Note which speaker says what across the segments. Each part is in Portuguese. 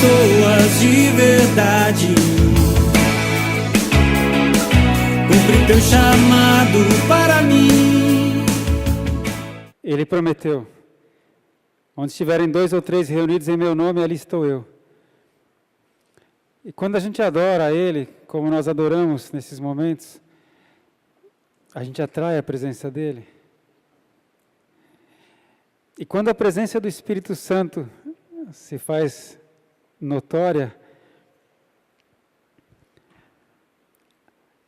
Speaker 1: pessoas de verdade. Cumpre teu chamado para mim.
Speaker 2: Ele prometeu: onde estiverem 2 ou 3 reunidos em meu nome, ali estou eu. E quando a gente adora a Ele, como nós adoramos nesses momentos, a gente atrai a presença dEle. E quando a presença do Espírito Santo se faz notória,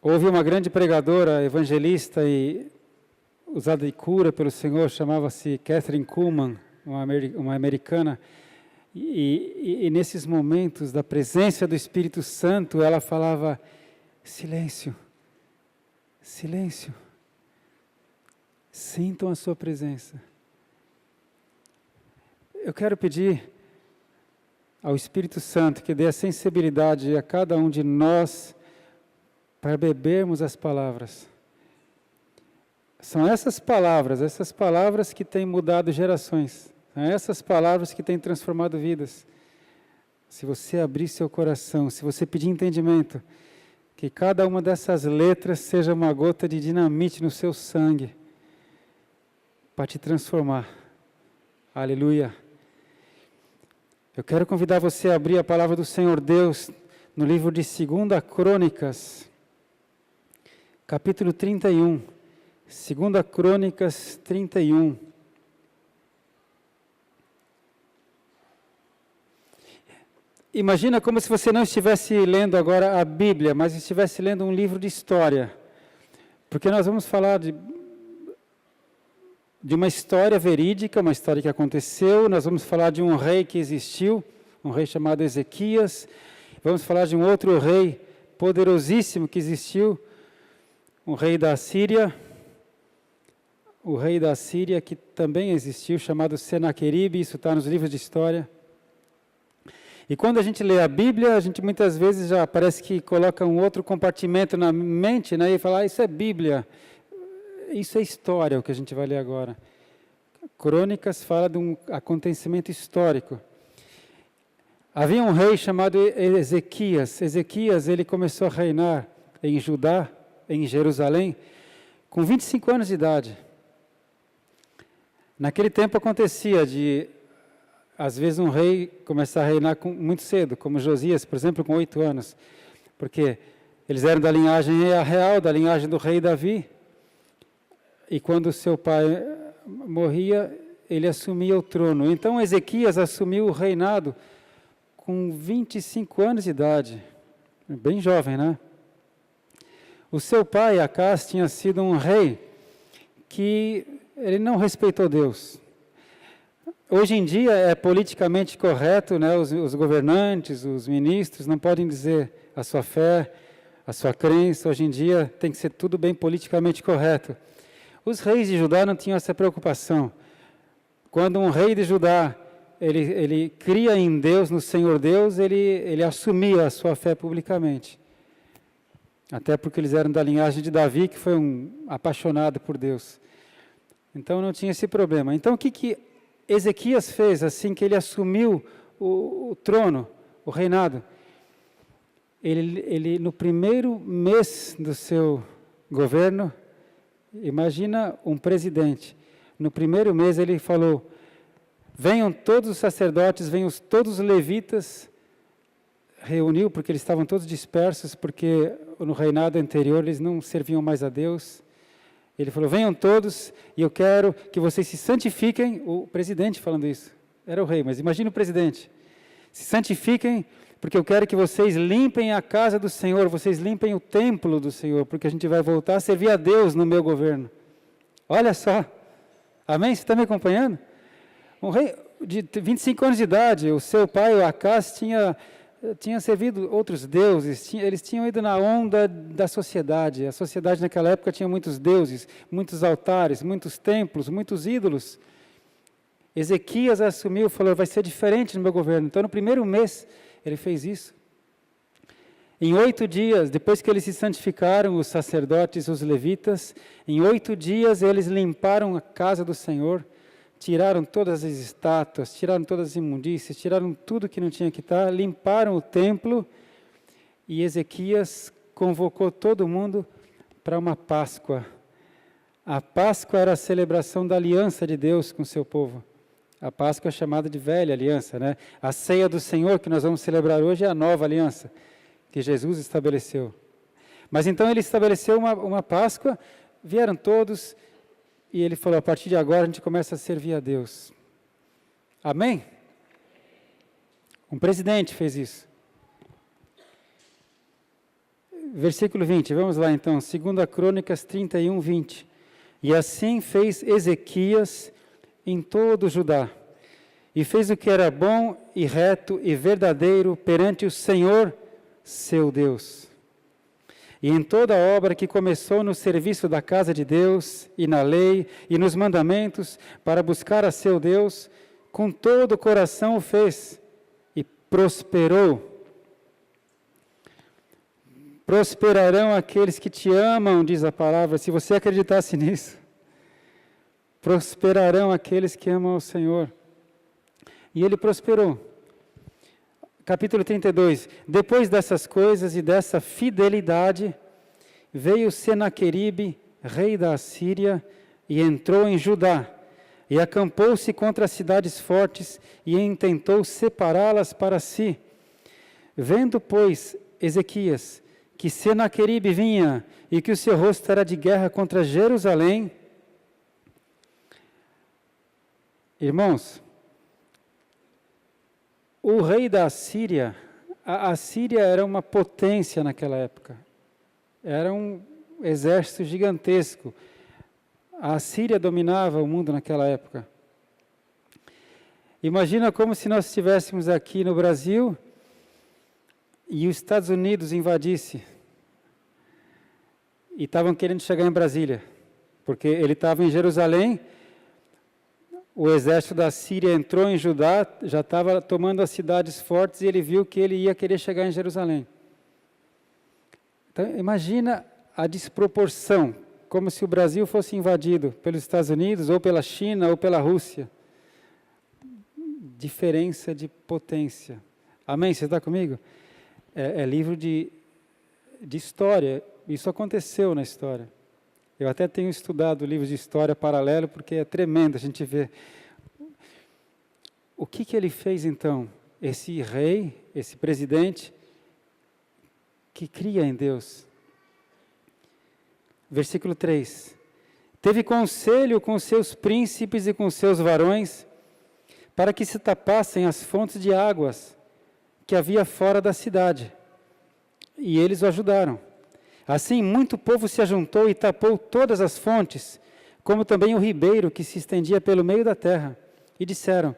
Speaker 2: houve uma grande pregadora, evangelista e usada de cura pelo Senhor, chamava-se Kathryn Kuhlman, uma americana, e nesses momentos da presença do Espírito Santo, ela falava: silêncio, silêncio, sintam a sua presença. Eu quero pedir ao Espírito Santo que dê a sensibilidade a cada um de nós para bebermos as palavras. São essas palavras que têm mudado gerações. São essas palavras que têm transformado vidas. Se você abrir seu coração, se você pedir entendimento, que cada uma dessas letras seja uma gota de dinamite no seu sangue, para te transformar. Aleluia. Eu quero convidar você a abrir a palavra do Senhor Deus no livro de 2 Crônicas, capítulo 31. 2 Crônicas 31. Imagina como se você não estivesse lendo agora a Bíblia, mas estivesse lendo um livro de história. Porque nós vamos falar de uma história verídica, uma história que aconteceu. Nós vamos falar de um rei que existiu, um rei chamado Ezequias. Vamos falar de um outro rei poderosíssimo que existiu, um rei da Síria. O rei da Síria que também existiu, chamado Senaqueribe. Isso está nos livros de história. E quando a gente lê a Bíblia, a gente muitas vezes já parece que coloca um outro compartimento na mente, né, e fala: isso é Bíblia. Isso é história, o que a gente vai ler agora. Crônicas fala de um acontecimento histórico. Havia um rei chamado Ezequias. Ezequias, ele começou a reinar em Judá, em Jerusalém, com 25 anos de idade. Naquele tempo acontecia de, às vezes, um rei começar a reinar muito cedo, como Josias, por exemplo, com 8 anos. Porque eles eram da linhagem real, da linhagem do rei Davi. E quando seu pai morria, ele assumia o trono. Então Ezequias assumiu o reinado com 25 anos de idade. Bem jovem, né? O seu pai, Acás, tinha sido um rei que ele não respeitou Deus. Hoje em dia é politicamente correto, né? Os governantes, os ministros não podem dizer a sua fé, a sua crença. Hoje em dia tem que ser tudo bem politicamente correto. Os reis de Judá não tinham essa preocupação. Quando um rei de Judá, ele cria em Deus, no Senhor Deus, ele assumia a sua fé publicamente. Até porque eles eram da linhagem de Davi, que foi um apaixonado por Deus. Então não tinha esse problema. Então o que Ezequias fez assim que ele assumiu o trono, o reinado? Ele no primeiro mês do seu governo, imagina um presidente. No primeiro mês ele falou: venham todos os sacerdotes, venham todos os levitas. Reuniu, porque eles estavam todos dispersos, porque no reinado anterior eles não serviam mais a Deus. Ele falou: venham todos e eu quero que vocês se santifiquem. O presidente falando isso, era o rei, mas imagina o presidente. Se santifiquem, porque eu quero que vocês limpem a casa do Senhor, vocês limpem o templo do Senhor, porque a gente vai voltar a servir a Deus no meu governo. Olha só, amém? Você está me acompanhando? Um rei de 25 anos de idade, o seu pai, o Acás, tinha servido outros deuses, eles tinham ido na onda da sociedade. A sociedade naquela época tinha muitos deuses, muitos altares, muitos templos, muitos ídolos. Ezequias assumiu, falou: vai ser diferente no meu governo. Então no primeiro mês ele fez isso. Em 8 dias, depois que eles se santificaram, os sacerdotes, os levitas, em 8 dias eles limparam a casa do Senhor, tiraram todas as estátuas, tiraram todas as imundícias, tiraram tudo que não tinha que estar, limparam o templo, e Ezequias convocou todo mundo para uma Páscoa. A Páscoa era a celebração da aliança de Deus com o seu povo. A Páscoa é chamada de velha aliança, né? A ceia do Senhor que nós vamos celebrar hoje é a nova aliança que Jesus estabeleceu. Mas então ele estabeleceu uma Páscoa, vieram todos, e ele falou, a partir de agora a gente começa a servir a Deus. Amém? Um presidente fez isso. Versículo 20, vamos lá então, 2 Crônicas 31, 20. E assim fez Ezequias em todo Judá, e fez o que era bom e reto e verdadeiro perante o Senhor, seu Deus. E em toda a obra que começou no serviço da casa de Deus, e na lei, e nos mandamentos, para buscar a seu Deus, com todo o coração o fez, e prosperou. Prosperarão aqueles que te amam, diz a palavra, se você acreditasse nisso. Prosperarão aqueles que amam o Senhor. E ele prosperou. Capítulo 32. Depois dessas coisas e dessa fidelidade, veio Senaqueribe, rei da Assíria, e entrou em Judá, e acampou-se contra as cidades fortes, e intentou separá-las para si. Vendo, pois, Ezequias, que Senaqueribe vinha, e que o seu rosto era de guerra contra Jerusalém. Irmãos, o rei da Assíria, a Assíria era uma potência naquela época, era um exército gigantesco. A Assíria dominava o mundo naquela época. Imagina como se nós estivéssemos aqui no Brasil e os Estados Unidos invadisse, e estavam querendo chegar em Brasília, porque ele estava em Jerusalém, o exército da Síria entrou em Judá, já estava tomando as cidades fortes, e ele viu que ele ia querer chegar em Jerusalém. Então, imagina a desproporção, como se o Brasil fosse invadido pelos Estados Unidos, ou pela China, ou pela Rússia. Diferença de potência. Amém? Você está comigo? É livro de história, isso aconteceu na história. Eu até tenho estudado livros de história paralelo, porque é tremendo a gente ver. O que ele fez então? Esse rei, esse presidente, que cria em Deus. Versículo 3. Teve conselho com seus príncipes e com seus varões, para que se tapassem as fontes de águas que havia fora da cidade. E eles o ajudaram. Assim, muito povo se ajuntou e tapou todas as fontes, como também o ribeiro que se estendia pelo meio da terra. E disseram,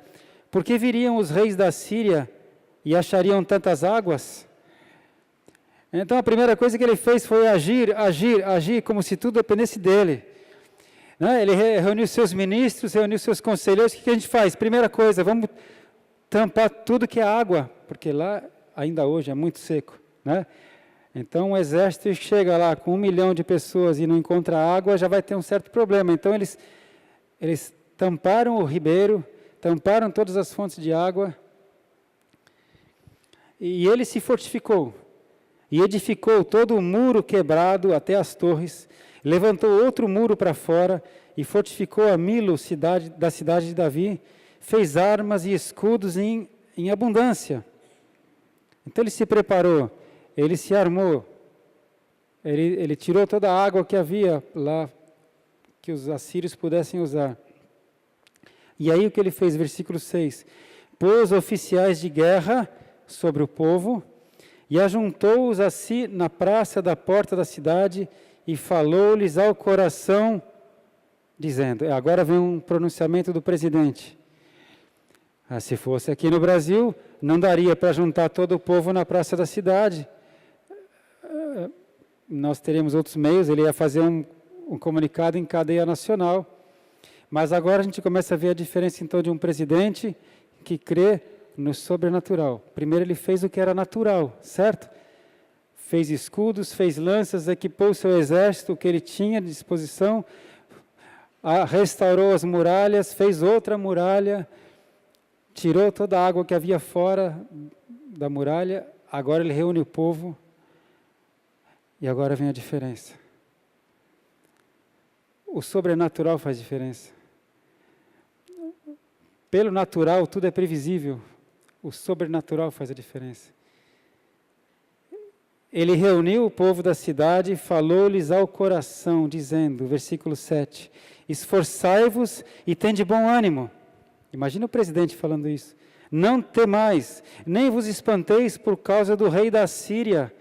Speaker 2: por que viriam os reis da Síria e achariam tantas águas? Então, a primeira coisa que ele fez foi agir, como se tudo dependesse dele. Né? Ele reuniu seus ministros, reuniu seus conselheiros. O que a gente faz? Primeira coisa, vamos tampar tudo que é água, porque lá, ainda hoje, é muito seco. Né? Então, o exército chega lá com 1 milhão de pessoas e não encontra água, já vai ter um certo problema. Então, eles tamparam o ribeiro, tamparam todas as fontes de água, e ele se fortificou, e edificou todo o muro quebrado até as torres, levantou outro muro para fora, e fortificou a Milo, da cidade de Davi, fez armas e escudos em abundância. Então, ele se preparou, ele se armou, ele tirou toda a água que havia lá, que os assírios pudessem usar. E aí o que ele fez, versículo 6, pôs oficiais de guerra sobre o povo, e ajuntou-os a si na praça da porta da cidade, e falou-lhes ao coração, dizendo, agora vem um pronunciamento do presidente, se fosse aqui no Brasil, não daria para juntar todo o povo na praça da cidade, nós teríamos outros meios, ele ia fazer um comunicado em cadeia nacional, mas agora a gente começa a ver a diferença então de um presidente que crê no sobrenatural. Primeiro ele fez o que era natural, certo? Fez escudos, fez lanças, equipou o seu exército, o que ele tinha de disposição, restaurou as muralhas, fez outra muralha, tirou toda a água que havia fora da muralha, agora ele reúne o povo, e agora vem a diferença. O sobrenatural faz diferença. Pelo natural, tudo é previsível. O sobrenatural faz a diferença. Ele reuniu o povo da cidade e falou-lhes ao coração, dizendo, versículo 7, esforçai-vos e tende bom ânimo. Imagina o presidente falando isso. Não temais, nem vos espanteis por causa do rei da Síria,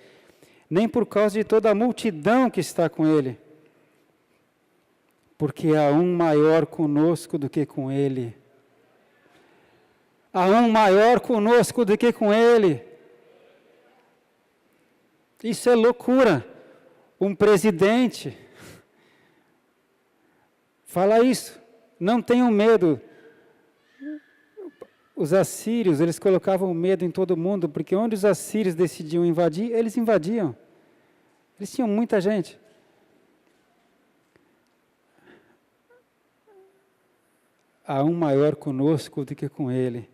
Speaker 2: nem por causa de toda a multidão que está com ele. Porque há um maior conosco do que com ele. Há um maior conosco do que com ele. Isso é loucura. Um presidente fala isso. Não tenham medo. Os assírios, eles colocavam medo em todo mundo, porque onde os assírios decidiam invadir, eles invadiam. Eles tinham muita gente. Há um maior conosco do que com ele.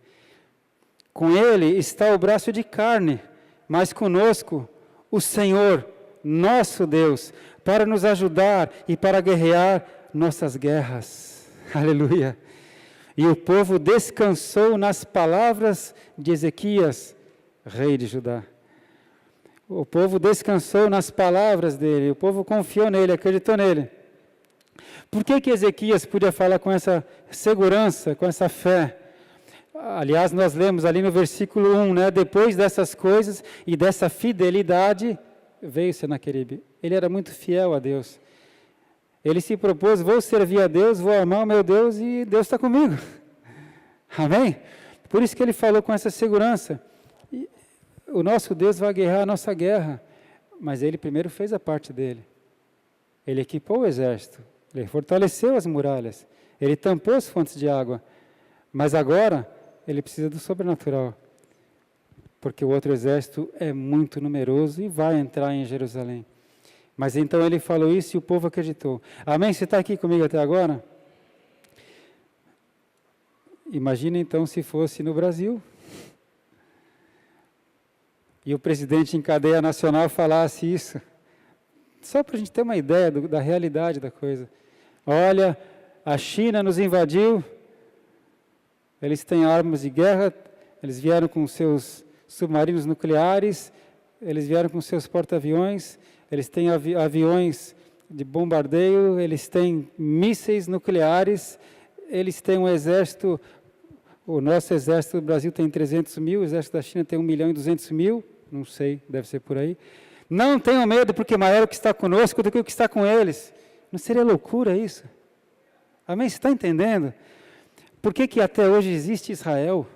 Speaker 2: Com ele está o braço de carne, mas conosco o Senhor, nosso Deus, para nos ajudar e para guerrear nossas guerras. Aleluia. E o povo descansou nas palavras de Ezequias, rei de Judá. O povo descansou nas palavras dele, o povo confiou nele, acreditou nele. Por que Ezequias podia falar com essa segurança, com essa fé? Aliás, nós lemos ali no versículo 1, né? Depois dessas coisas e dessa fidelidade, veio Senaqueribe. Ele era muito fiel a Deus. Ele se propôs, vou servir a Deus, vou amar o meu Deus e Deus está comigo. Amém? Por isso que ele falou com essa segurança. E o nosso Deus vai guerrear a nossa guerra, mas ele primeiro fez a parte dele. Ele equipou o exército, ele fortaleceu as muralhas, ele tampou as fontes de água, mas agora ele precisa do sobrenatural, porque o outro exército é muito numeroso e vai entrar em Jerusalém. Mas então ele falou isso e o povo acreditou. Amém? Você está aqui comigo até agora? Imagina então se fosse no Brasil e o presidente em cadeia nacional falasse isso. Só para a gente ter uma ideia da realidade da coisa. Olha, a China nos invadiu, eles têm armas de guerra, eles vieram com seus submarinos nucleares, eles vieram com seus porta-aviões, eles têm aviões de bombardeio, eles têm mísseis nucleares, eles têm um exército, o nosso exército do Brasil tem 300 mil, o exército da China tem 1.200.000, não sei, deve ser por aí. Não tenham medo, porque maior é o que está conosco do que o que está com eles. Não seria loucura isso? Amém? Você está entendendo? Por que até hoje existe Israel?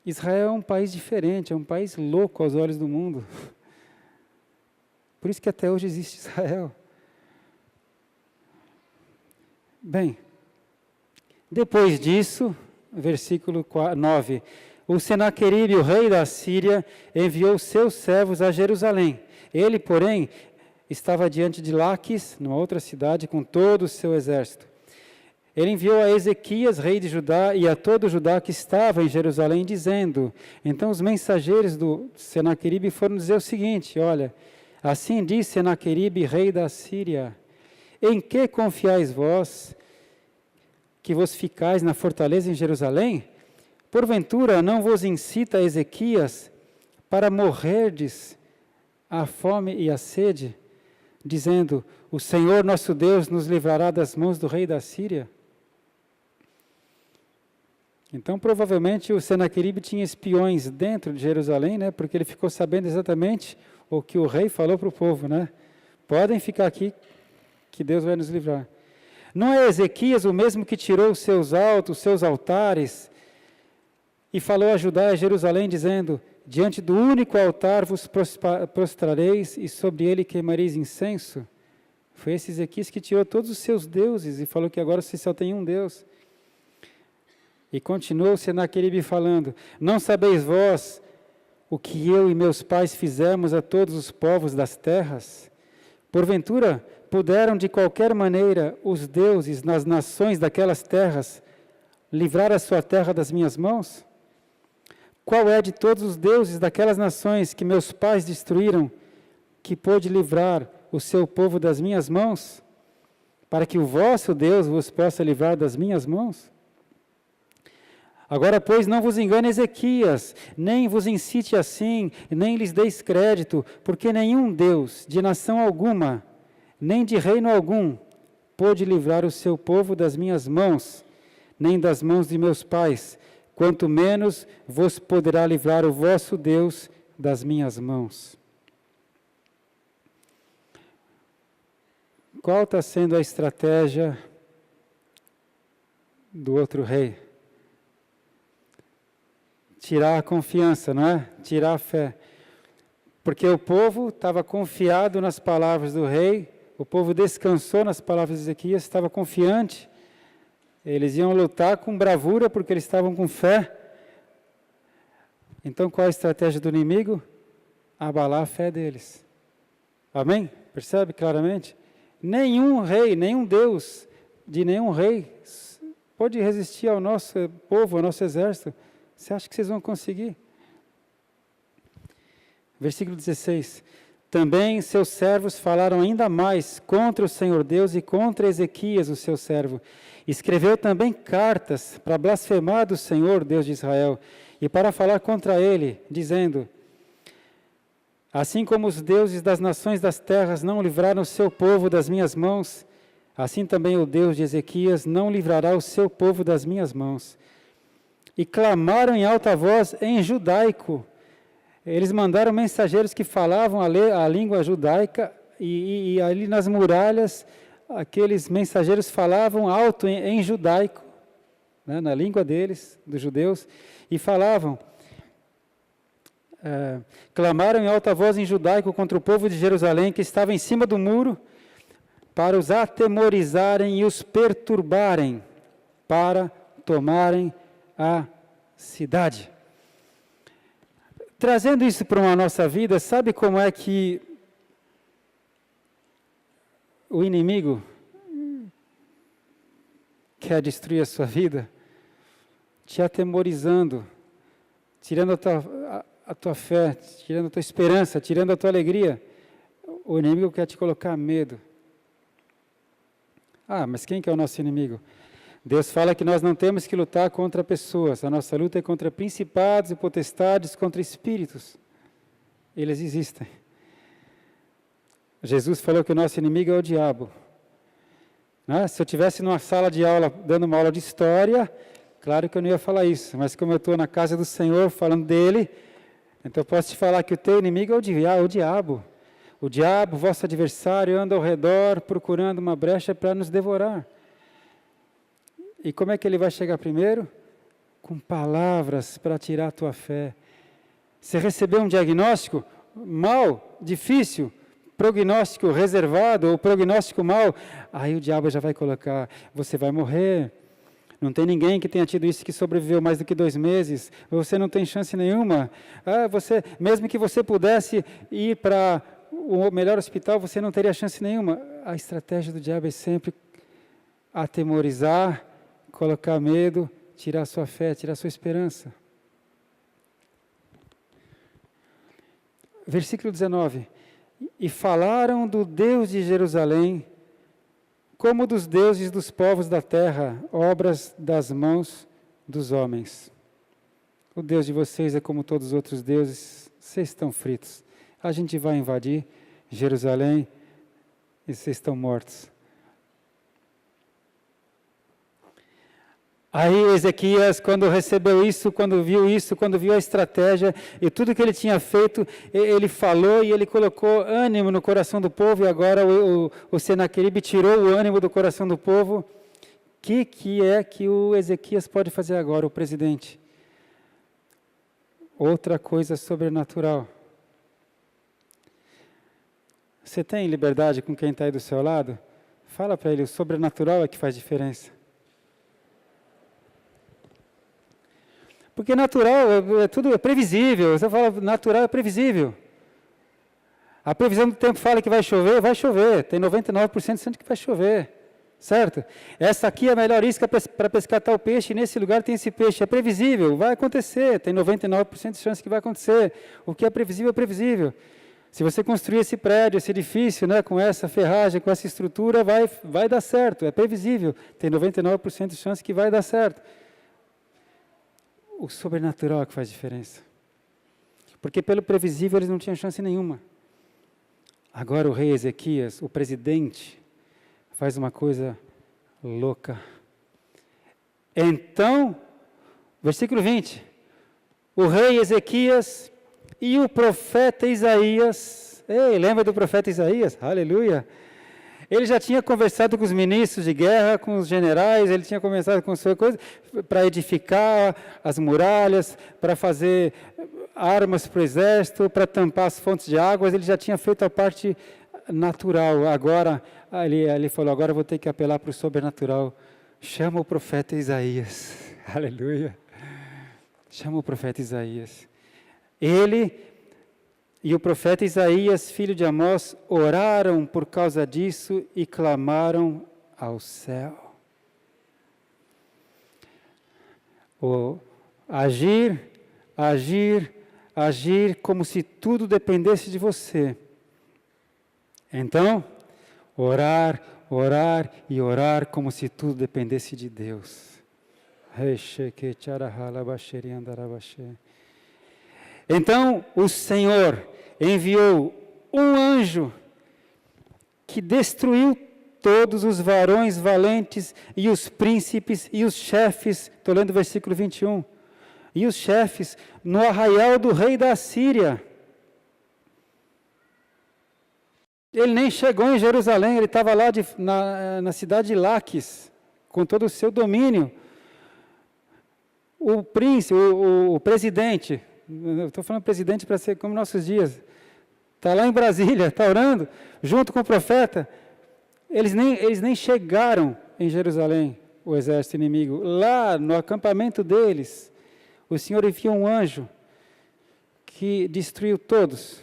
Speaker 2: Israel é um país diferente, é um país louco aos olhos do mundo. Por isso que até hoje existe Israel. Bem, depois disso, versículo 9, o Senaqueribe, o rei da Síria, enviou seus servos a Jerusalém. Ele, porém, estava diante de Laquis, numa outra cidade, com todo o seu exército. Ele enviou a Ezequias, rei de Judá, e a todo Judá que estava em Jerusalém, dizendo, então os mensageiros do Senaqueribe foram dizer o seguinte, olha, assim diz Senaqueribe, rei da Síria, em que confiais vós, que vos ficais na fortaleza em Jerusalém? Porventura não vos incita Ezequias para morrerdes à fome e à sede, dizendo, o Senhor nosso Deus nos livrará das mãos do rei da Síria? Então, provavelmente, o Senaqueribe tinha espiões dentro de Jerusalém, né, porque ele ficou sabendo exatamente o que o rei falou para o povo, né? Podem ficar aqui, que Deus vai nos livrar. Não é Ezequias o mesmo que tirou os seus altos, os seus altares, e falou a Judá e a Jerusalém, dizendo, diante do único altar vos prostrareis, e sobre ele queimareis incenso? Foi esse Ezequias que tirou todos os seus deuses, e falou que agora você só tem um Deus. E continuou Senaqueribe falando, não sabeis vós o que eu e meus pais fizemos a todos os povos das terras? Porventura, puderam de qualquer maneira os deuses nas nações daquelas terras livrar a sua terra das minhas mãos? Qual é de todos os deuses daquelas nações que meus pais destruíram, que pôde livrar o seu povo das minhas mãos, para que o vosso Deus vos possa livrar das minhas mãos? Agora, pois, não vos engane Ezequias, nem vos incite assim, nem lhes deis crédito, porque nenhum Deus de nação alguma, nem de reino algum, pôde livrar o seu povo das minhas mãos, nem das mãos de meus pais, quanto menos vos poderá livrar o vosso Deus das minhas mãos. Qual está sendo a estratégia do outro rei? Tirar a confiança, não é? Tirar a fé. Porque o povo estava confiado nas palavras do rei, o povo descansou nas palavras de Ezequias, estava confiante. Eles iam lutar com bravura porque eles estavam com fé. Então, qual a estratégia do inimigo? Abalar a fé deles. Amém? Percebe claramente? Nenhum rei, nenhum Deus de nenhum rei pode resistir ao nosso povo, ao nosso exército. Você acha que vocês vão conseguir? Versículo 16. Também seus servos falaram ainda mais contra o Senhor Deus e contra Ezequias, o seu servo. Escreveu também cartas para blasfemar do Senhor, Deus de Israel, e para falar contra ele, dizendo: assim como os deuses das nações das terras não livraram o seu povo das minhas mãos, assim também o Deus de Ezequias não livrará o seu povo das minhas mãos. E clamaram em alta voz em judaico. Eles mandaram mensageiros que falavam a língua judaica, e ali nas muralhas, aqueles mensageiros falavam alto em judaico, né, na língua deles, dos judeus, e falavam, clamaram em alta voz em judaico contra o povo de Jerusalém, que estava em cima do muro, para os atemorizarem e os perturbarem, para tomarem a cidade. Trazendo isso para uma nossa vida, sabe como é que o inimigo quer destruir a sua vida? Te atemorizando, tirando a tua fé, tirando a tua esperança, tirando a tua alegria. O inimigo quer te colocar medo. Ah, mas quem que é o nosso inimigo? Deus fala que nós não temos que lutar contra pessoas, a nossa luta é contra principados e potestades, contra espíritos. Eles existem. Jesus falou que o nosso inimigo é o diabo. Né? Se eu estivesse numa sala de aula, dando uma aula de história, claro que eu não ia falar isso, mas como eu estou na casa do Senhor falando dele, então eu posso te falar que o teu inimigo é o diabo. O diabo, vosso adversário, anda ao redor procurando uma brecha para nos devorar. E como é que ele vai chegar primeiro? Com palavras para tirar a tua fé. Você recebeu um diagnóstico mal, difícil, prognóstico reservado ou prognóstico mal, aí o diabo já vai colocar, você vai morrer. Não tem ninguém que tenha tido isso que sobreviveu mais do que 2 meses. Você não tem chance nenhuma. Mesmo que você pudesse ir para o melhor hospital, você não teria chance nenhuma. A estratégia do diabo é sempre atemorizar, colocar medo, tirar a sua fé, tirar a sua esperança. Versículo 19. E falaram do Deus de Jerusalém, como dos deuses dos povos da terra, obras das mãos dos homens. O Deus de vocês é como todos os outros deuses, vocês estão fritos. A gente vai invadir Jerusalém e vocês estão mortos. Aí Ezequias, quando recebeu isso, quando viu a estratégia e tudo que ele tinha feito, ele falou e ele colocou ânimo no coração do povo, e agora o Senaqueribe tirou o ânimo do coração do povo. O que é que o Ezequias pode fazer agora, o presidente? Outra coisa sobrenatural. Você tem liberdade com quem está aí do seu lado? Fala para ele, o sobrenatural é que faz diferença. Porque natural, tudo é previsível. Você fala, natural é previsível. A previsão do tempo fala que vai chover, tem 99% de chance que vai chover, certo? Essa aqui é a melhor isca para pescar tal peixe, nesse lugar tem esse peixe, é previsível, vai acontecer, tem 99% de chance que vai acontecer. O que é previsível é previsível. Se você construir esse prédio, esse edifício, né, com essa ferragem, com essa estrutura, vai dar certo, é previsível, tem 99% de chance que vai dar certo. O sobrenatural é que faz diferença. Porque pelo previsível eles não tinham chance nenhuma. Agora o rei Ezequias, o presidente, faz uma coisa louca. Então, versículo 20, o rei Ezequias e o profeta Isaías, lembra do profeta Isaías? Aleluia! Ele já tinha conversado com os ministros de guerra, com os generais, ele tinha começado com sua coisa para edificar as muralhas, para fazer armas para o exército, para tampar as fontes de águas, ele já tinha feito a parte natural. Agora, ele falou, agora eu vou ter que apelar para o sobrenatural. Chama o profeta Isaías. Aleluia. Chama o profeta Isaías. Ele e o profeta Isaías, filho de Amós, oraram por causa disso e clamaram ao céu. Agir como se tudo dependesse de você. Então, orar e orar como se tudo dependesse de Deus. Então, o Senhor enviou um anjo que destruiu todos os varões valentes e os príncipes e os chefes, estou lendo o versículo 21, e os chefes no arraial do rei da Assíria. Ele nem chegou em Jerusalém, ele estava lá na cidade de Laques, com todo o seu domínio. O príncipe, o presidente, eu estou falando presidente para ser como nossos dias, está lá em Brasília, está orando, junto com o profeta. Eles nem chegaram em Jerusalém, o exército inimigo. Lá no acampamento deles, o Senhor enviou um anjo que destruiu todos.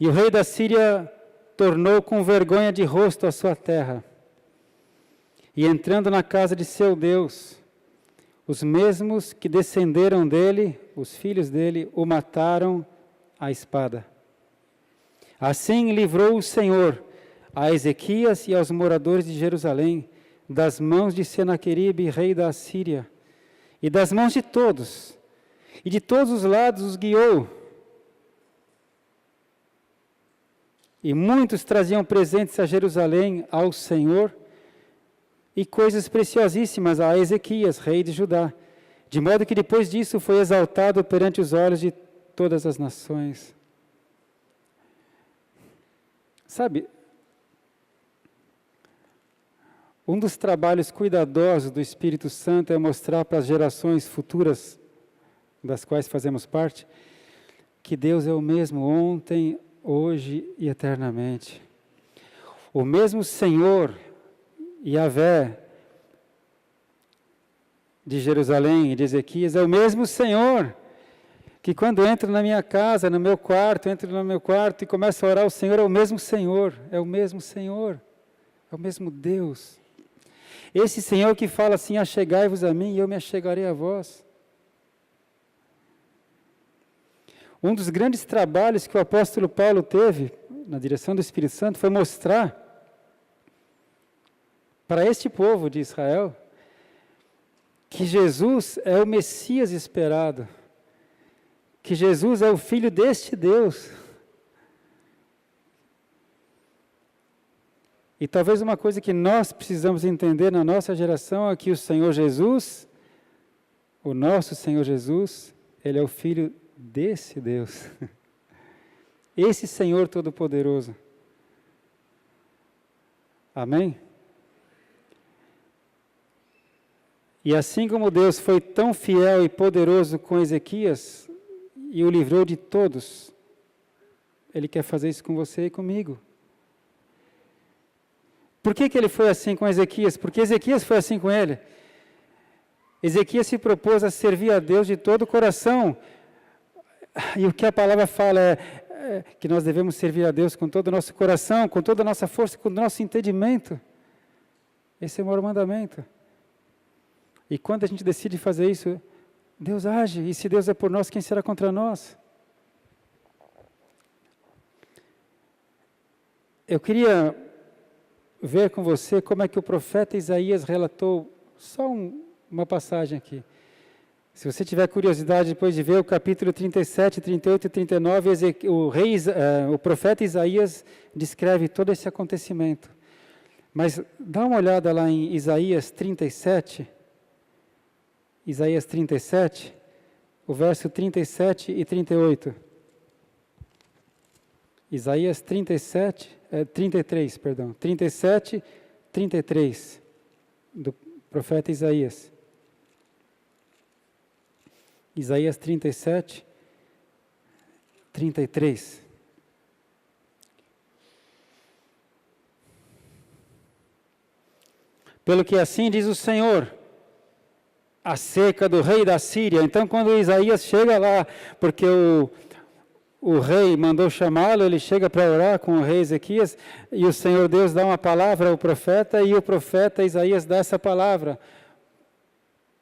Speaker 2: E o rei da Síria tornou com vergonha de rosto a sua terra. E entrando na casa de seu Deus, os mesmos que descenderam dele, os filhos dele, o mataram à espada. Assim livrou o Senhor a Ezequias e aos moradores de Jerusalém das mãos de Senaqueribe, rei da Assíria, e das mãos de todos, e de todos os lados os guiou. E muitos traziam presentes a Jerusalém ao Senhor, e coisas preciosíssimas a Ezequias, rei de Judá, de modo que depois disso foi exaltado perante os olhos de todas as nações. Sabe, um dos trabalhos cuidadosos do Espírito Santo é mostrar para as gerações futuras, das quais fazemos parte, que Deus é o mesmo ontem, hoje e eternamente. O mesmo Senhor, Yahvé, de Jerusalém e de Ezequias, é o mesmo Senhor, que quando entra na minha casa, no meu quarto, entro no meu quarto e começo a orar, o Senhor é o mesmo Senhor, é o mesmo Senhor, é o mesmo Deus. Esse Senhor que fala assim, achegai-vos a mim e eu me achegarei a vós. Um dos grandes trabalhos que o apóstolo Paulo teve, na direção do Espírito Santo, foi mostrar para este povo de Israel que Jesus é o Messias esperado, que Jesus é o Filho deste Deus. E talvez uma coisa que nós precisamos entender na nossa geração é que o Senhor Jesus, o nosso Senhor Jesus, Ele é o Filho desse Deus. Esse Senhor Todo-Poderoso. Amém? E assim como Deus foi tão fiel e poderoso com Ezequias e o livrou de todos, Ele quer fazer isso com você e comigo. Por que Ele foi assim com Ezequias? Porque Ezequias foi assim com ele. Ezequias se propôs a servir a Deus de todo o coração. E o que a palavra fala é que nós devemos servir a Deus com todo o nosso coração, com toda a nossa força, com todo o nosso entendimento. Esse é o maior mandamento. E quando a gente decide fazer isso, Deus age. E se Deus é por nós, quem será contra nós? Eu queria ver com você como é que o profeta Isaías relatou, só uma passagem aqui. Se você tiver curiosidade depois de ver o capítulo 37, 38 e 39, o profeta Isaías descreve todo esse acontecimento. Mas dá uma olhada lá em Isaías 37, o verso 37 e 38. Isaías 37, 33, do profeta Isaías. Isaías 37, 33. Pelo que assim diz o Senhor, acerca do rei da Síria. Então, quando Isaías chega lá, porque o rei mandou chamá-lo, ele chega para orar com o rei Ezequias, e o Senhor Deus dá uma palavra ao profeta, e o profeta Isaías dá essa palavra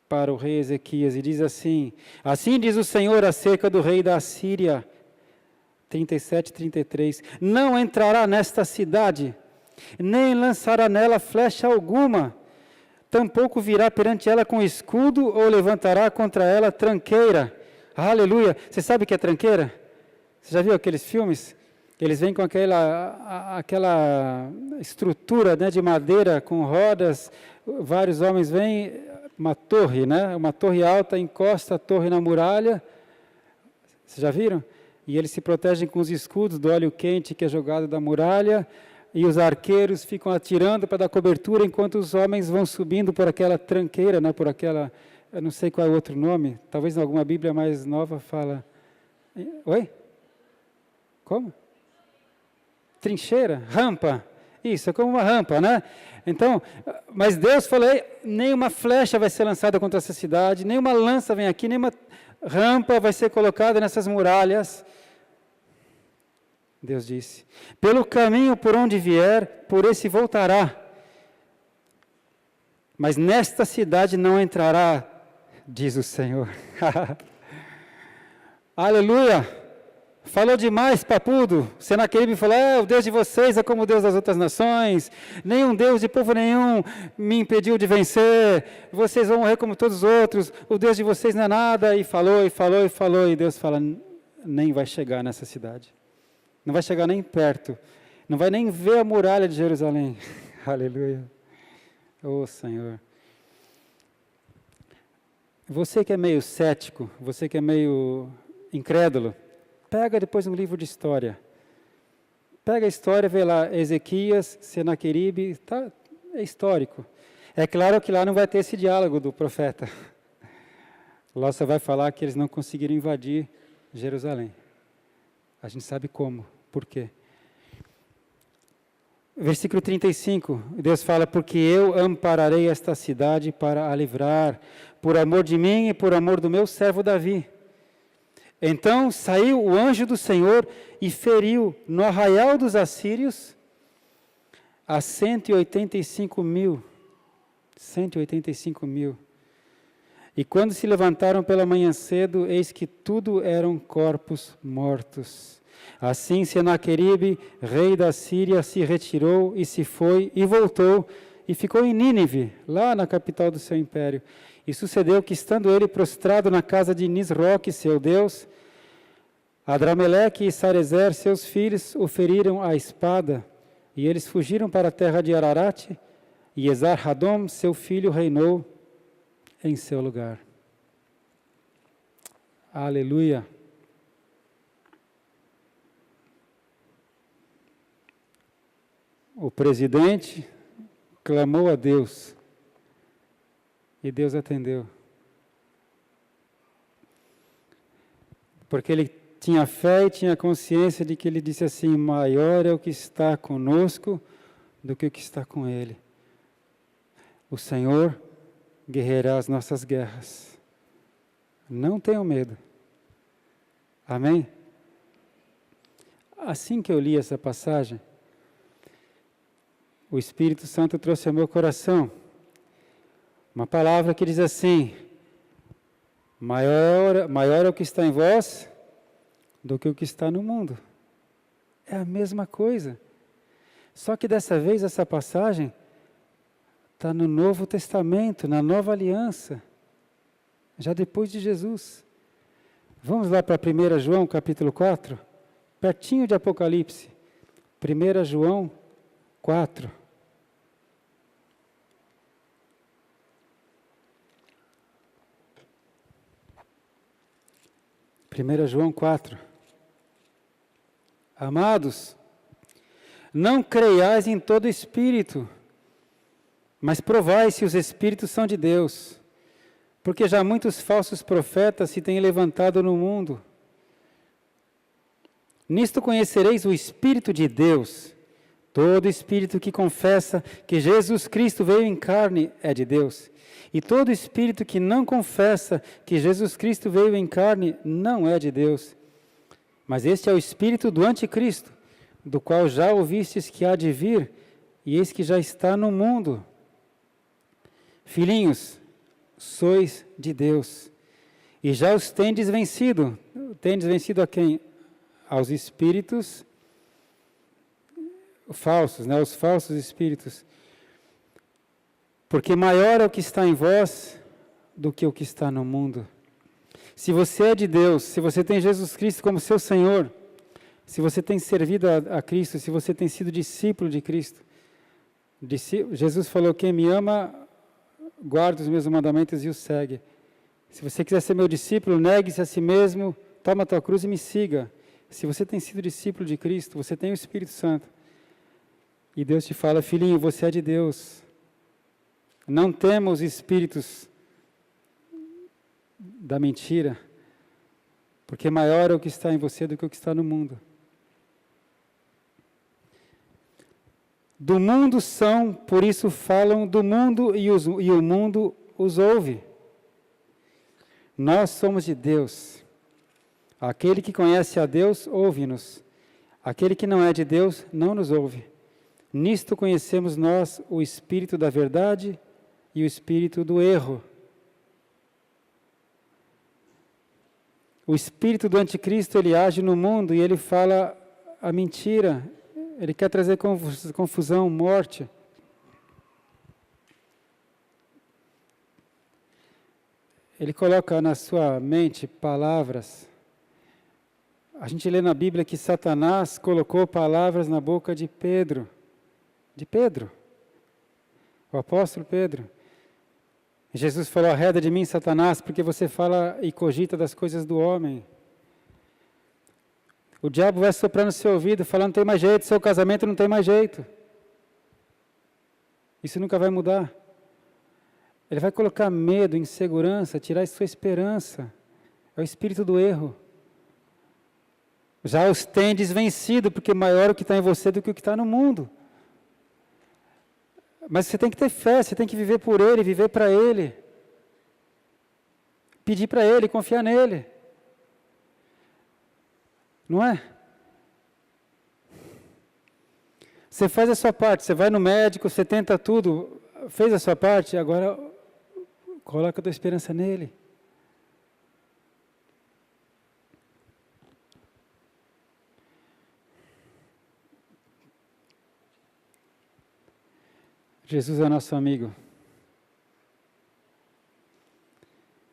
Speaker 2: para o rei Ezequias, e diz assim: assim diz o Senhor acerca do rei da Síria, 37, 33, não entrará nesta cidade, nem lançará nela flecha alguma, tampouco virá perante ela com escudo, ou levantará contra ela tranqueira. Aleluia! Você sabe o que é tranqueira? Você já viu aqueles filmes? Eles vêm com aquela estrutura, né, de madeira, com rodas, vários homens vêm, uma torre, né, uma torre alta, encosta a torre na muralha. Vocês já viram? E eles se protegem com os escudos do óleo quente que é jogado da muralha, e os arqueiros ficam atirando para dar cobertura, enquanto os homens vão subindo por aquela tranqueira, né, por aquela, eu não sei qual é o outro nome, talvez em alguma Bíblia mais nova fala... Oi? Como? Trincheira, rampa. Isso, é como uma rampa, né? Então, mas Deus falou, nenhuma flecha vai ser lançada contra essa cidade, nenhuma lança vem aqui, nenhuma rampa vai ser colocada nessas muralhas. Deus disse, pelo caminho por onde vier, por esse voltará. Mas nesta cidade não entrará, diz o Senhor. Aleluia! Falou demais, papudo. Senaqueribe falou, o Deus de vocês é como o Deus das outras nações. Nenhum Deus de povo nenhum me impediu de vencer. Vocês vão morrer como todos os outros. O Deus de vocês não é nada. E falou, e falou, e falou. E Deus fala, nem vai chegar nessa cidade. Não vai chegar nem perto. Não vai nem ver a muralha de Jerusalém. Aleluia. Senhor. Você que é meio cético, você que é meio incrédulo, pega depois um livro de história. Pega a história, vê lá, Ezequias, Senaqueribe, tá, é histórico. É claro que lá não vai ter esse diálogo do profeta. Lá só vai falar que eles não conseguiram invadir Jerusalém. A gente sabe como, por quê. Versículo 35, Deus fala, porque eu ampararei esta cidade para a livrar, por amor de mim e por amor do meu servo Davi. Então saiu o anjo do Senhor e feriu no arraial dos assírios a 185 mil. E quando se levantaram pela manhã cedo, eis que tudo eram corpos mortos. Assim Senaqueribe, rei da Síria, se retirou e se foi e voltou e ficou em Nínive, lá na capital do seu império. E sucedeu que, estando ele prostrado na casa de Nisroque, seu Deus, Adrameleque e Sarezer, seus filhos, o feriram à espada, e eles fugiram para a terra de Ararate, e Esar-Hadom, seu filho, reinou em seu lugar. Aleluia. O presidente clamou a Deus, e Deus atendeu. Porque ele tinha fé e tinha consciência de que ele disse assim, maior é o que está conosco do que o que está com ele. O Senhor guerreará as nossas guerras. Não tenham medo. Amém? Assim que eu li essa passagem, o Espírito Santo trouxe ao meu coração uma palavra que diz assim: maior é o que está em vós do que o que está no mundo. É a mesma coisa. Só que dessa vez essa passagem está no Novo Testamento, na Nova Aliança, já depois de Jesus. Vamos lá para 1 João capítulo 4, pertinho de Apocalipse. 1 João 4. João 4. Amados, não creiais em todo espírito, mas provai se os espíritos são de Deus, porque já muitos falsos profetas se têm levantado no mundo. Nisto conhecereis o Espírito de Deus. Todo espírito que confessa que Jesus Cristo veio em carne é de Deus. E todo espírito que não confessa que Jesus Cristo veio em carne não é de Deus. Mas este é o espírito do anticristo, do qual já ouvistes que há de vir, e eis que já está no mundo. Filhinhos, sois de Deus, e já os tendes vencido. Tendes vencido a quem? Aos espíritos falsos, os falsos espíritos. Porque maior é o que está em vós do que o que está no mundo. Se você é de Deus, se você tem Jesus Cristo como seu Senhor, se você tem servido a Cristo, se você tem sido discípulo de Cristo, Jesus falou: quem me ama, guarda os meus mandamentos e os segue. Se você quiser ser meu discípulo, negue-se a si mesmo, toma a tua cruz e me siga. Se você tem sido discípulo de Cristo, você tem o Espírito Santo. E Deus te fala: filhinho, você é de Deus. Não temos espíritos da mentira, porque maior é o que está em você do que o que está no mundo. Do mundo são, por isso falam do mundo e o mundo os ouve. Nós somos de Deus. Aquele que conhece a Deus, ouve-nos. Aquele que não é de Deus, não nos ouve. Nisto conhecemos nós o espírito da verdade e o espírito do erro. O espírito do anticristo, ele age no mundo e ele fala a mentira. Ele quer trazer confusão, morte. Ele coloca na sua mente palavras. A gente lê na Bíblia que Satanás colocou palavras na boca de Pedro. De Pedro. O apóstolo Pedro. Jesus falou: arreda de mim, Satanás, porque você fala e cogita das coisas do homem. O diabo vai soprar no seu ouvido, falando: não tem mais jeito, seu casamento não tem mais jeito. Isso nunca vai mudar. Ele vai colocar medo, insegurança, tirar a sua esperança. É o espírito do erro. Já os tendes vencido, porque maior o que está em você do que o que está no mundo. Mas você tem que ter fé, você tem que viver por Ele, viver para Ele. Pedir para Ele, confiar nele. Não é? Você faz a sua parte, você vai no médico, você tenta tudo, fez a sua parte, agora coloca a tua esperança nele. Jesus é nosso amigo.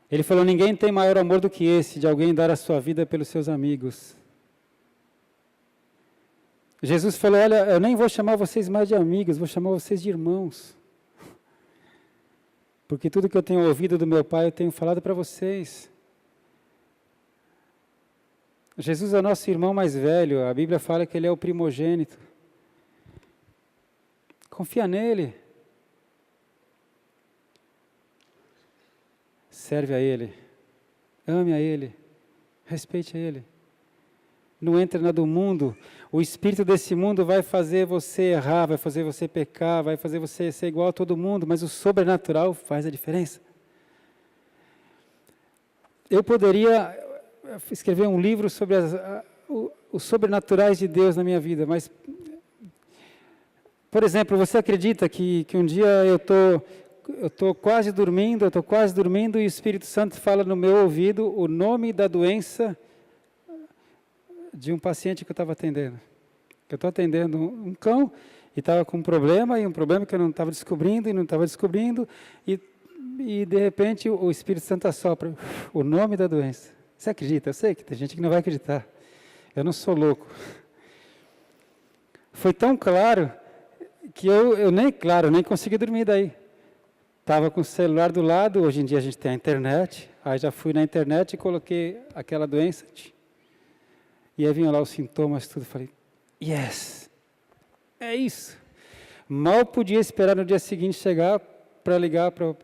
Speaker 2: Ele falou: ninguém tem maior amor do que esse, de alguém dar a sua vida pelos seus amigos. Jesus falou: olha, eu nem vou chamar vocês mais de amigos, vou chamar vocês de irmãos. Porque tudo que eu tenho ouvido do meu Pai, eu tenho falado para vocês. Jesus é o nosso irmão mais velho, a Bíblia fala que ele é o primogênito. Confia nele. Serve a Ele, ame a Ele, respeite a Ele. Não entre na do mundo. O espírito desse mundo vai fazer você errar, vai fazer você pecar, vai fazer você ser igual a todo mundo, mas o sobrenatural faz a diferença. Eu poderia escrever um livro sobre os sobrenaturais de Deus na minha vida, mas, por exemplo, você acredita que um dia eu estou quase dormindo e o Espírito Santo fala no meu ouvido o nome da doença de um paciente que eu estava atendendo. Eu estou atendendo um cão e estava com um problema que eu não estava descobrindo, e de repente o Espírito Santo assopra o nome da doença. Você acredita? Eu sei que tem gente que não vai acreditar. Eu não sou louco. Foi tão claro que eu nem consegui dormir daí. Estava com o celular do lado, hoje em dia a gente tem a internet, aí já fui na internet e coloquei aquela doença. E aí vinham lá os sintomas, tudo, falei, yes, é isso. Mal podia esperar no dia seguinte chegar para ligar para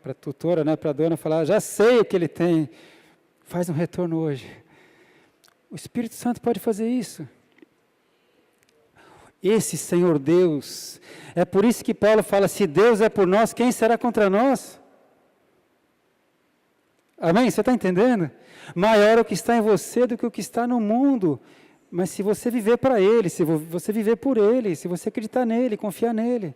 Speaker 2: a tutora, né, para a dona, falar, já sei o que ele tem, faz um retorno hoje. O Espírito Santo pode fazer isso. Esse Senhor Deus, é por isso que Paulo fala, se Deus é por nós, quem será contra nós? Amém? Você está entendendo? Maior é o que está em você do que o que está no mundo. Mas se você viver para Ele, se você viver por Ele, se você acreditar nele, confiar nele.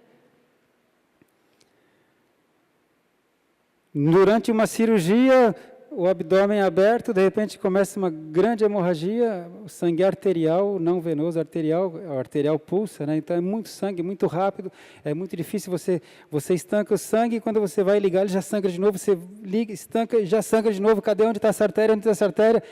Speaker 2: Durante uma cirurgia, o abdômen aberto, de repente começa uma grande hemorragia, o sangue arterial, não venoso, arterial, o arterial pulsa, né? Então é muito sangue, muito rápido, é muito difícil, você estanca o sangue e quando você vai ligar ele já sangra de novo, você liga, estanca e já sangra de novo, cadê onde está essa artéria, onde está essa artéria?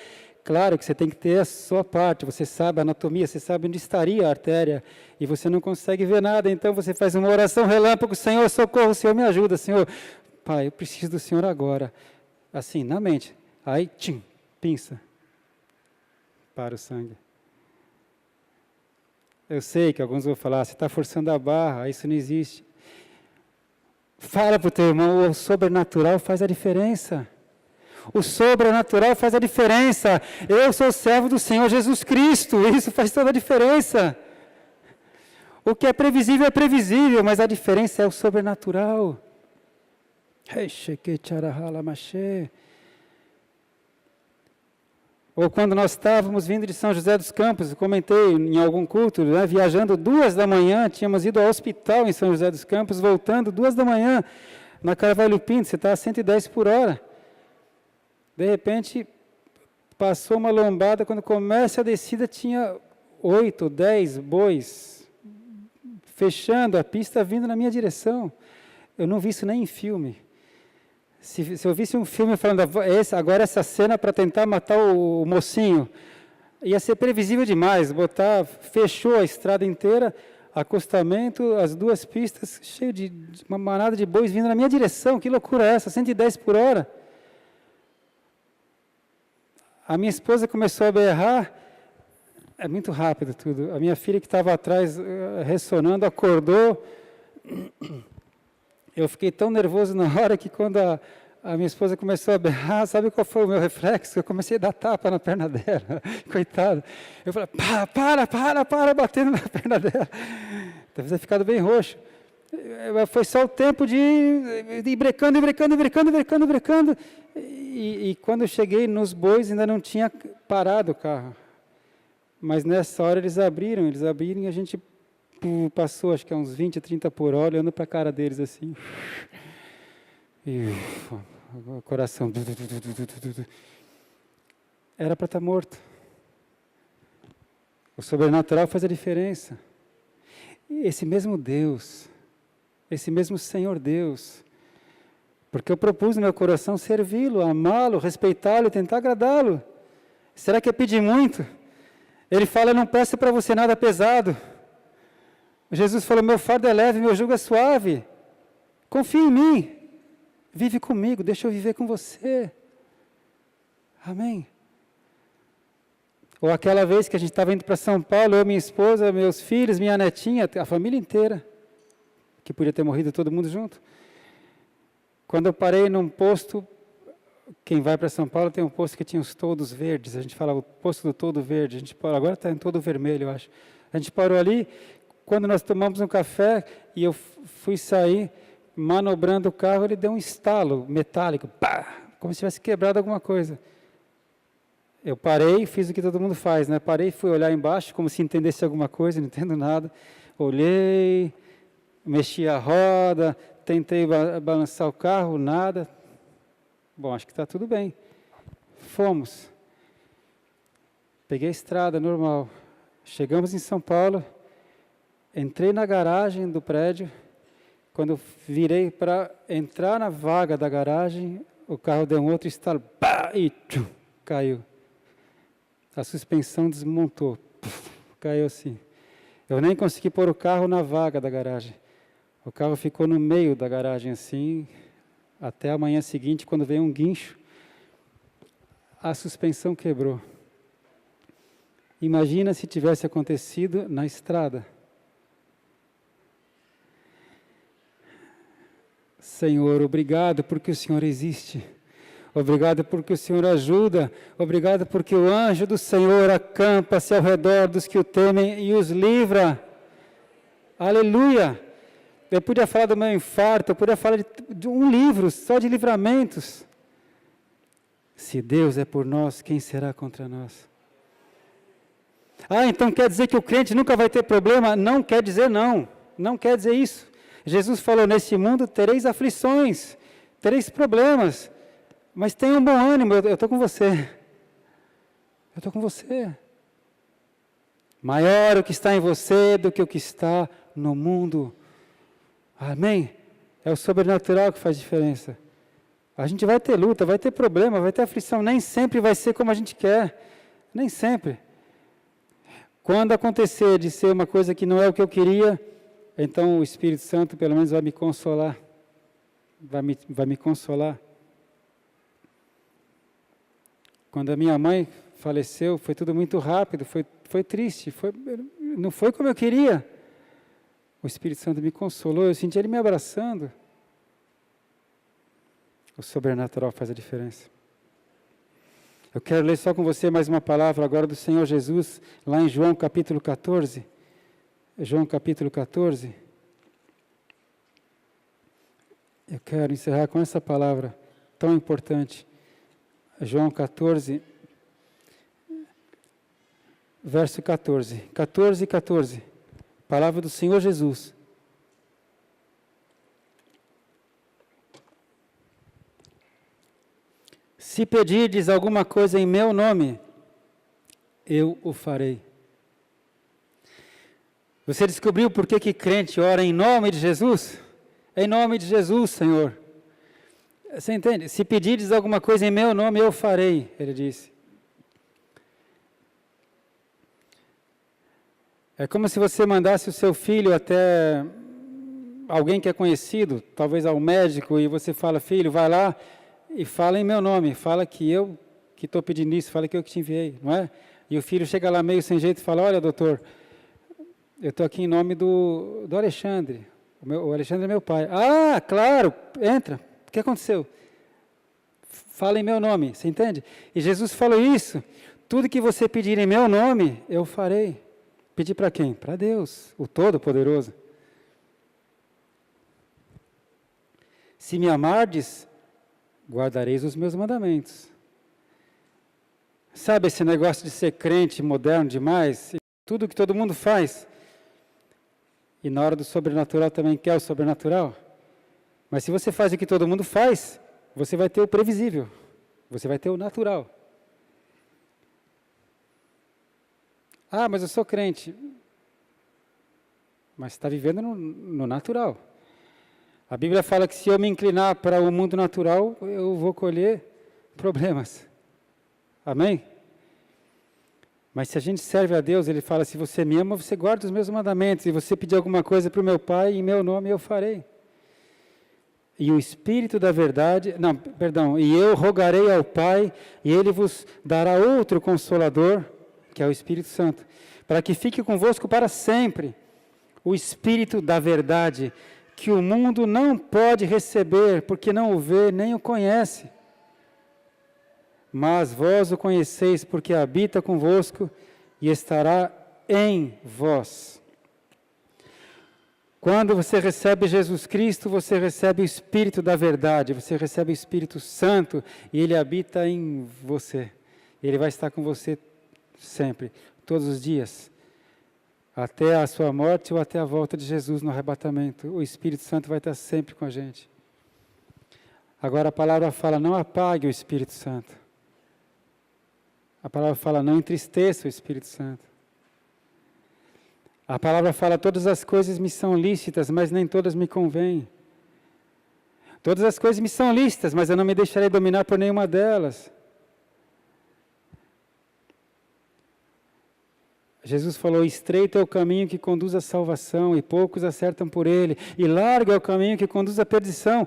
Speaker 2: Claro que você tem que ter a sua parte, você sabe a anatomia, você sabe onde estaria a artéria e você não consegue ver nada, então você faz uma oração relâmpago, Senhor, socorro, Senhor, me ajuda, Senhor. Pai, eu preciso do Senhor agora. Assim, na mente. Aí, pinça. Para o sangue. Eu sei que alguns vão falar, você está forçando a barra, isso não existe. Fala para o teu irmão, o sobrenatural faz a diferença. O sobrenatural faz a diferença. Eu sou servo do Senhor Jesus Cristo, isso faz toda a diferença. O que é previsível, mas a diferença é o sobrenatural. Ou quando nós estávamos vindo de São José dos Campos, eu comentei em algum culto, né, viajando 2 da manhã, tínhamos ido ao hospital em São José dos Campos, voltando 2 da manhã, na Carvalho Pinto, você está a 110 por hora. De repente, passou uma lombada, quando começa a descida, tinha 8, 10 bois, fechando a pista, vindo na minha direção. Eu não vi isso nem em filme. Se eu visse um filme falando, agora essa cena para tentar matar o mocinho, ia ser previsível demais, fechou a estrada inteira, acostamento, as 2 pistas, cheio de uma manada de bois vindo na minha direção, que loucura é essa, 110 por hora. A minha esposa começou a berrar, é muito rápido tudo, a minha filha que estava atrás, ressonando, acordou. Eu fiquei tão nervoso na hora que quando a minha esposa começou a berrar, sabe qual foi o meu reflexo? Eu comecei a dar tapa na perna dela, coitado. Eu falei, para, batendo na perna dela. Deve ter ficado bem roxo. Foi só o tempo de ir brecando. E quando eu cheguei nos bois, ainda não tinha parado o carro. Mas nessa hora eles abriram e a gente passou, acho que uns 20, 30 por hora, olhando para a cara deles assim. E o coração. Era para estar morto. O sobrenatural faz a diferença. E esse mesmo Deus, esse mesmo Senhor Deus, porque eu propus no meu coração servi-lo, amá-lo, respeitá-lo, tentar agradá-lo. Será que é pedir muito? Ele fala, não peça para você nada pesado. Jesus falou, meu fardo é leve, meu jugo é suave. Confia em mim. Vive comigo, deixa eu viver com você. Amém? Ou aquela vez que a gente estava indo para São Paulo, eu, minha esposa, meus filhos, minha netinha, a família inteira, que podia ter morrido todo mundo junto. Quando eu parei num posto, quem vai para São Paulo tem um posto que tinha os toldos verdes, a gente falava o posto do toldo verde, a gente parou, agora está em todo vermelho, eu acho. A gente parou ali, quando nós tomamos um café e eu fui sair, manobrando o carro, ele deu um estalo metálico, pá, como se tivesse quebrado alguma coisa. eu parei e fiz o que todo mundo faz, né? Parei e fui olhar embaixo, como se entendesse alguma coisa, não entendo nada. Olhei, mexi a roda, tentei balançar o carro, nada. Bom, acho que está tudo bem. Fomos. Peguei a estrada normal. Chegamos em São Paulo, entrei na garagem do prédio. Quando eu virei para entrar na vaga da garagem, o carro deu um outro estalo, pá, e tchum, caiu. A suspensão desmontou, puf, caiu assim. Eu nem consegui pôr o carro na vaga da garagem. O carro ficou no meio da garagem assim, até a manhã seguinte, quando veio um guincho, a suspensão quebrou. Imagina se tivesse acontecido na estrada. Senhor, obrigado porque o Senhor existe. Obrigado porque o Senhor ajuda. Obrigado porque o anjo do Senhor acampa-se ao redor dos que o temem e os livra. Aleluia! Eu podia falar do meu infarto, eu podia falar de um livro só de livramentos. Se Deus é por nós, quem será contra nós? Ah, então quer dizer que o crente nunca vai ter problema? Não quer dizer não. Não quer dizer isso. Jesus falou, nesse mundo tereis aflições, tereis problemas, mas tenha um bom ânimo, eu estou com você. Eu estou com você. Maior o que está em você do que o que está no mundo. Amém? É o sobrenatural que faz diferença. A gente vai ter luta, vai ter problema, vai ter aflição, nem sempre vai ser como a gente quer, nem sempre. Quando acontecer de ser uma coisa que não é o que eu queria, então o Espírito Santo pelo menos vai me consolar, vai me consolar. Quando a minha mãe faleceu, foi tudo muito rápido, foi triste, não foi como eu queria. O Espírito Santo me consolou, eu senti Ele me abraçando. O sobrenatural faz a diferença. Eu quero ler só com você mais uma palavra agora do Senhor Jesus, lá em João capítulo 14. João capítulo 14. Eu quero encerrar com essa palavra tão importante. João 14, verso 14. 14, 14. Palavra do Senhor Jesus. Se pedirdes alguma coisa em meu nome, eu o farei. Você descobriu por que crente ora em nome de Jesus? Em nome de Jesus, Senhor. Você entende? Se pedirdes alguma coisa em meu nome, eu farei, ele disse. É como se você mandasse o seu filho até alguém que é conhecido, talvez ao médico, e você fala, filho, vai lá e fala em meu nome, fala que eu que estou pedindo isso, fala que eu que te enviei, não é? E o filho chega lá meio sem jeito e fala, olha, doutor, eu estou aqui em nome do Alexandre, o Alexandre é meu pai. Ah, claro, entra, o que aconteceu? Fala em meu nome, você entende? E Jesus falou isso, tudo que você pedir em meu nome, eu farei. Pedir para quem? Para Deus, o Todo-Poderoso. Se me amardes, guardareis os meus mandamentos. Sabe esse negócio de ser crente moderno demais? Tudo que todo mundo faz. E na hora do sobrenatural também quer o sobrenatural. Mas se você faz o que todo mundo faz, você vai ter o previsível. Você vai ter o natural. Ah, mas eu sou crente. Mas está vivendo no natural. A Bíblia fala que se eu me inclinar para o mundo natural, eu vou colher problemas. Amém? Mas se a gente serve a Deus, Ele fala, se você me ama, você guarda os meus mandamentos. E você pedir alguma coisa para o meu Pai, em meu nome eu farei. E o Espírito da verdade, e eu rogarei ao Pai, e Ele vos dará outro Consolador, que é o Espírito Santo, para que fique convosco para sempre. O Espírito da verdade, que o mundo não pode receber, porque não o vê, nem o conhece. Mas vós o conheceis, porque habita convosco e estará em vós. Quando você recebe Jesus Cristo, você recebe o Espírito da verdade, você recebe o Espírito Santo, e Ele habita em você. Ele vai estar com você sempre, todos os dias, até a sua morte ou até a volta de Jesus no arrebatamento. O Espírito Santo vai estar sempre com a gente. Agora a palavra fala, não apague o Espírito Santo. A palavra fala, não entristeça o Espírito Santo. A palavra fala, todas as coisas me são lícitas, mas nem todas me convêm. Todas as coisas me são lícitas, mas eu não me deixarei dominar por nenhuma delas. Jesus falou, estreito é o caminho que conduz à salvação, e poucos acertam por ele. E largo é o caminho que conduz à perdição,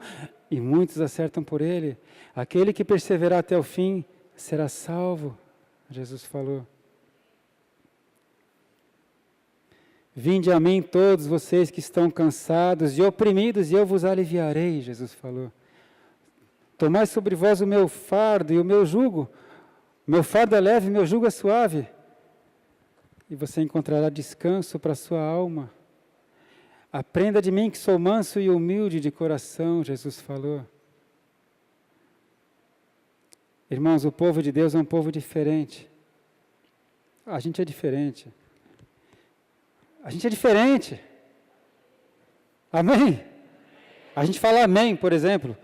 Speaker 2: e muitos acertam por ele. Aquele que perseverar até o fim será salvo, Jesus falou. Vinde a mim todos vocês que estão cansados e oprimidos, e eu vos aliviarei, Jesus falou. Tomai sobre vós o meu fardo e o meu jugo. Meu fardo é leve, meu jugo é suave. E você encontrará descanso para a sua alma. Aprenda de mim que sou manso e humilde de coração, Jesus falou. Irmãos, o povo de Deus é um povo diferente. A gente é diferente. A gente é diferente. Amém? A gente fala amém, por exemplo.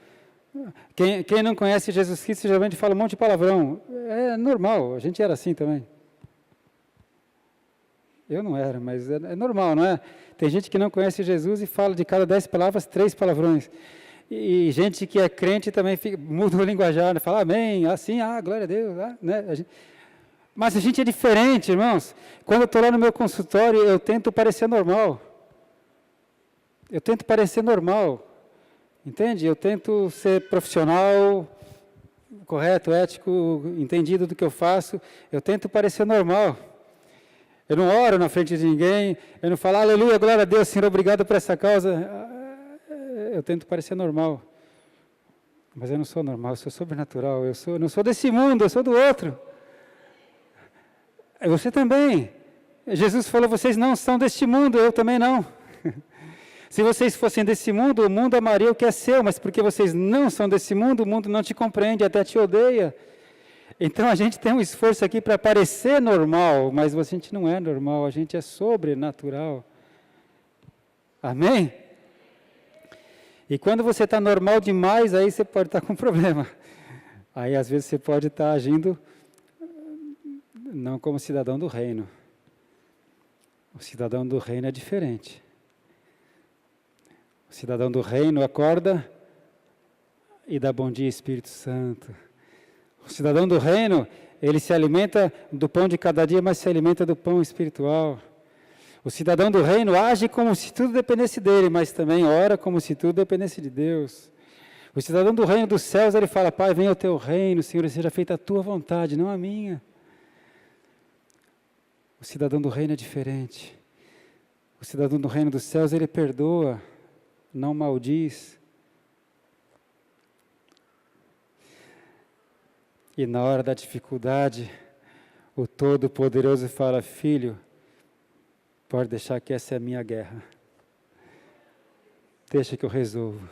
Speaker 2: Quem não conhece Jesus Cristo, geralmente fala um monte de palavrão. É normal, a gente era assim também. Eu não era, mas é normal, não é? Tem gente que não conhece Jesus e fala de cada 10 palavras, 3 palavrões. E gente que é crente também muda o linguajar, né? Fala amém, assim, glória a Deus. Né? Mas a gente é diferente, irmãos. Quando eu estou lá no meu consultório, eu tento parecer normal. Eu tento parecer normal. Entende? Eu tento ser profissional, correto, ético, entendido do que eu faço. Eu tento parecer normal. Eu não oro na frente de ninguém, eu não falo, aleluia, glória a Deus, Senhor, obrigado por essa causa. Eu tento parecer normal. Mas eu não sou normal, eu sou sobrenatural, eu não sou desse mundo, eu sou do outro. Você também. Jesus falou, vocês não são deste mundo, eu também não. Se vocês fossem desse mundo, o mundo amaria o que é seu, mas porque vocês não são desse mundo, o mundo não te compreende, até te odeia. Então a gente tem um esforço aqui para parecer normal, mas a gente não é normal, a gente é sobrenatural. Amém? E quando você está normal demais, aí você pode estar com problema. Aí às vezes você pode estar agindo não como cidadão do reino. O cidadão do reino é diferente. O cidadão do reino acorda e dá bom dia, Espírito Santo. O cidadão do reino, ele se alimenta do pão de cada dia, mas se alimenta do pão espiritual. O cidadão do reino age como se tudo dependesse dele, mas também ora como se tudo dependesse de Deus. O cidadão do reino dos céus, ele fala, Pai, venha o teu reino, Senhor, seja feita a tua vontade, não a minha. O cidadão do reino é diferente. O cidadão do reino dos céus, ele perdoa, não maldiz. E na hora da dificuldade, o Todo-Poderoso fala, filho, pode deixar que essa é a minha guerra. Deixa que eu resolvo.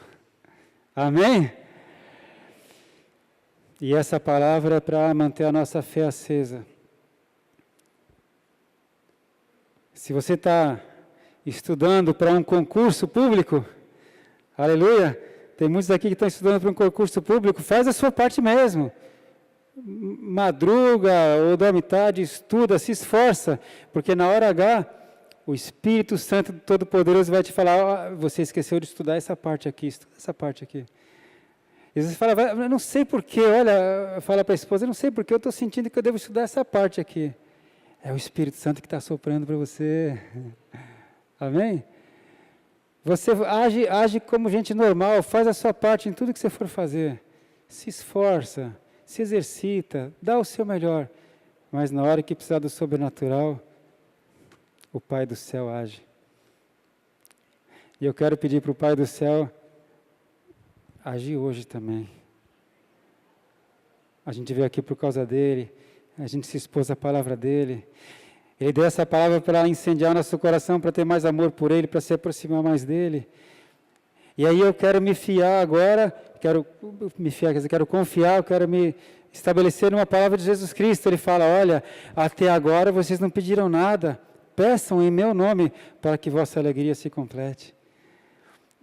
Speaker 2: Amém? E essa palavra é para manter a nossa fé acesa. Se você está estudando para um concurso público, aleluia, tem muitos aqui que estão estudando para um concurso público, faz a sua parte mesmo. Madruga ou dorme tarde, estuda, se esforça, porque na hora H, o Espírito Santo Todo-Poderoso vai te falar, você esqueceu de estudar essa parte aqui, estuda essa parte aqui. E você fala, eu não sei porquê, olha, fala para a esposa, eu não sei porquê, eu estou sentindo que eu devo estudar essa parte aqui. É o Espírito Santo que está soprando para você. Amém? Você age como gente normal, faz a sua parte em tudo que você for fazer. Se esforça, se exercita, dá o seu melhor. Mas na hora que precisar do sobrenatural, o Pai do céu age. E eu quero pedir para o Pai do céu agir hoje também. A gente veio aqui por causa dele, a gente se expôs à palavra dele. Ele deu essa palavra para incendiar nosso coração, para ter mais amor por ele, para se aproximar mais dele. E aí eu quero me fiar agora, quero confiar, eu quero me estabelecer numa palavra de Jesus Cristo. Ele fala, olha, até agora vocês não pediram nada, peçam em meu nome para que vossa alegria se complete.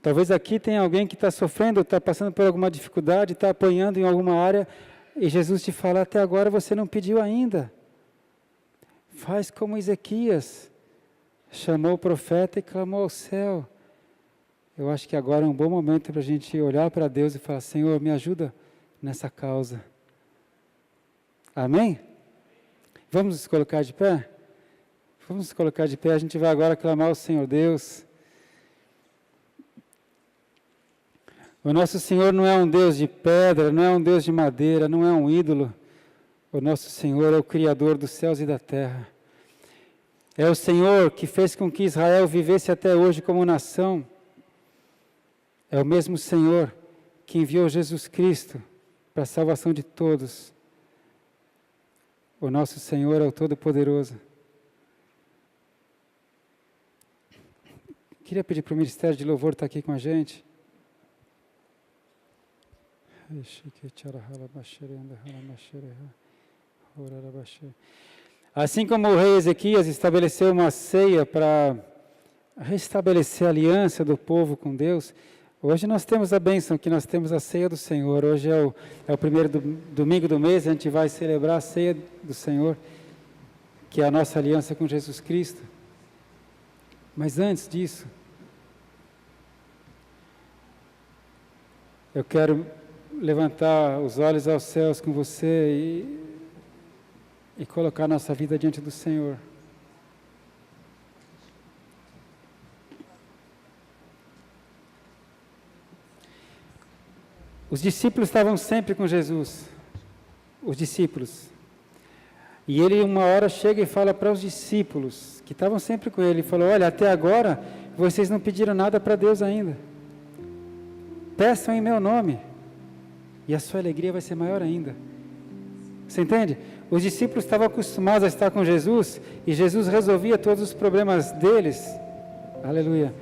Speaker 2: Talvez aqui tenha alguém que está sofrendo, está passando por alguma dificuldade, está apanhando em alguma área, e Jesus te fala, até agora você não pediu ainda. Faz como Ezequias, chamou o profeta e clamou ao céu. Eu acho que agora é um bom momento para a gente olhar para Deus e falar, Senhor, me ajuda nessa causa. Amém? Vamos nos colocar de pé? Vamos nos colocar de pé, a gente vai agora clamar ao Senhor Deus. O nosso Senhor não é um Deus de pedra, não é um Deus de madeira, não é um ídolo. O nosso Senhor é o Criador dos céus e da terra. É o Senhor que fez com que Israel vivesse até hoje como nação. É o mesmo Senhor que enviou Jesus Cristo para a salvação de todos. O nosso Senhor é o Todo-Poderoso. Queria pedir para o Ministério de Louvor estar aqui com a gente. Assim como o rei Ezequias estabeleceu uma ceia para restabelecer a aliança do povo com Deus, hoje nós temos a bênção que nós temos a ceia do Senhor. Hoje é o primeiro domingo do mês, a gente vai celebrar a ceia do Senhor, que é a nossa aliança com Jesus Cristo. Mas antes disso, eu quero levantar os olhos aos céus com você e colocar nossa vida diante do Senhor. Os discípulos estavam sempre com Jesus, os discípulos. E ele uma hora chega e fala para os discípulos, que estavam sempre com ele, falou, olha, até agora vocês não pediram nada para Deus ainda. Peçam em meu nome, e a sua alegria vai ser maior ainda. Você entende? Os discípulos estavam acostumados a estar com Jesus, e Jesus resolvia todos os problemas deles. Aleluia.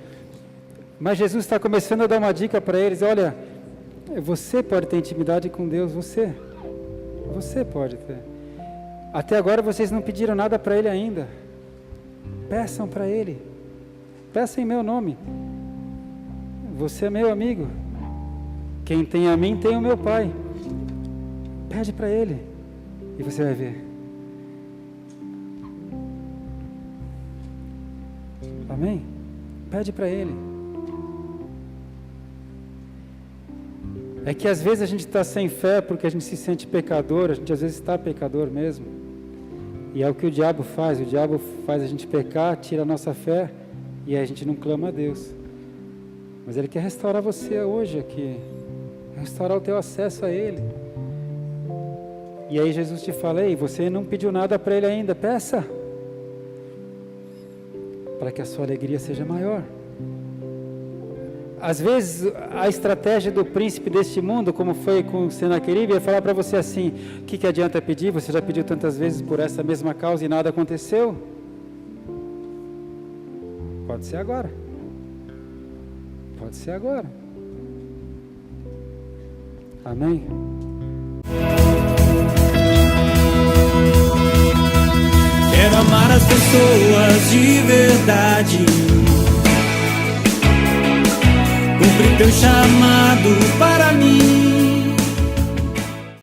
Speaker 2: Mas Jesus está começando a dar uma dica para eles, olha, você pode ter intimidade com Deus, você pode ter. Até agora vocês não pediram nada para Ele ainda. Peçam para Ele. Peçam em meu nome. Você é meu amigo. Quem tem a mim tem o meu Pai. Pede para Ele e você vai ver. Amém? Pede para Ele. É que às vezes a gente está sem fé porque a gente se sente pecador, a gente às vezes está pecador mesmo. E é o que o diabo faz a gente pecar, tira a nossa fé e aí a gente não clama a Deus. Mas Ele quer restaurar você hoje aqui, restaurar o teu acesso a Ele. E aí Jesus te fala, ei, você não pediu nada para Ele ainda, peça, para que a sua alegria seja maior. Às vezes a estratégia do príncipe deste mundo, como foi com Senaqueribe, é falar para você assim, o que adianta pedir? Você já pediu tantas vezes por essa mesma causa e nada aconteceu? Pode ser agora. Pode ser agora. Amém?
Speaker 1: Quero amar as pessoas de verdade, cumprir teu chamado para mim.